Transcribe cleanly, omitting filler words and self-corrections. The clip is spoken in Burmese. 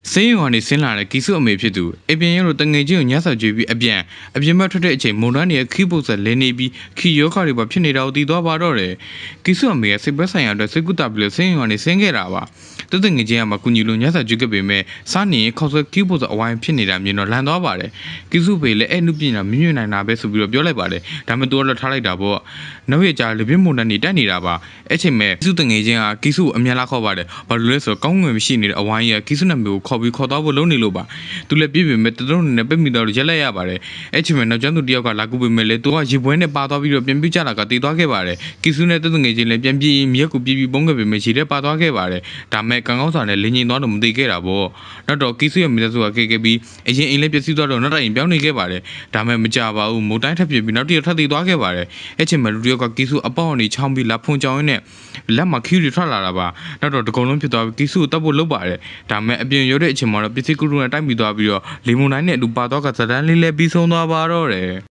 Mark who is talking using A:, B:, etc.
A: စင်းရွာနေဆင်းလာတဲ့ကီစုအမေဖြစ်သူအပြင်ရဲတို့တငယ်ချင်းကိုညှက်ဆော်ကြည့်ပြီးအပြင်ဘက်ထွက်တဲ့အချိန်မုံတန်းရဲ့ခီးပုတ်ဆက်လင်းနေပြီးခီယောခါတွေပါဖြစ်နေတာကိုသိသွားပါတော့တယ်ကီစုအမေရဲ့စိတ်ပွဲဆိုင်ရာအတွက်စိတ်ကူးတာပြီးလို့စင်းရွာနေဆင်းခဲ့တာပါတငယ်ချင်းကမှကူညီလို့ညှက်ဆော်ကြည့်ခဲ့ပေမဲ့စားနေရင်ခေါက်ဆွဲခီးပုတ်ဆက်အဝိုင်းဖြစ်နေတာမြင်တော့လန်သွားပါတယ်ကီစုဖေလည်းအဲ့နုပြင်တာမြင့်မြင့်နိုင်တာပဲဆိုပြီးတော့ပြောလိုက်ပါတယ်ဒါမှမဟုတ်တော့ထားလိုက်တာပေါ့နောက်ရကြလေပြင်းမုံတန်းနေတက်နေတာပါအဲ့ချိန်မဲ့ကီစုတငယ်ချင်းကကီစုကိုအမြန်လာခေါ်ပါတယ်ဘာလို့လဲဆိုတော့ကောင်းငွေမရှိနေတဲ့အဝိုင်းကြီးကကီစုနာမည်ကိုခေါ်တော့ဖို့လုံးနေလို့ပါသူလည်းပြည့်ပေမဲ့တတော်နဲ့ပြမိတော့ရက်လိုက်ရပါတယ်အဲ့ချိန်မှာနောက်ကျန်းသူတယောက်ကလာကူပေမဲ့လေသူကရေပွဲနဲ့ပါသွားပြီးတော့ပြန်ပြကြတာကတည်သွားခဲ့ပါတယ်ကီစုနဲ့တငယ်ချင်းလည်းပြန်ပြေးမြက်ကိုပြေးပုံးခဲ့ပေမဲ့ရေထဲပါသွားခဲ့ပါတယ်ဒါမဲ့ကံကောင်းစွာနဲ့လင်းငိမ့်သွားတော့မသိခဲ့တာပေါ့နောက်တော့ကီစုရဲ့မိသားစုကကေပြီးအရင်အိမ်လည်းပျက်စီးသွားတော့နောက်တိုင်ပြောင်းနေခဲ့ပါတယ်ဒါမဲ့မကြပါဘူးမိုးတိုင်းထပ်ပြပြီးနောက်တစ်ရက်ထပ်တည်သွားခဲ့ပါတယ်အဲ့ချိန်မှာလူတယောက်ကကီစုအပေါက်အနေချောင်းပြီးလာဖွန်ကြောင်ရင်းနဲ့လက်မှာခီးတွေထွက်လာတာပါနောက်တော့တကုံလုံးဖြစ်သွားပြီးကီစုကိုတတ်ဖို့လုပ်ပါတယ်ဒါမဲ့အပြင်ရုပ်တဲ့အချိန်မှာတော့ပစ္စည်းကူတူနဲ့တိုက်မိသွားပြီးတော့လီမုန်တိုင်းနဲ့အတူပါတော့ကဇဒန်းလေးလည်းပြီးဆုံးသွားပါတော့တယ်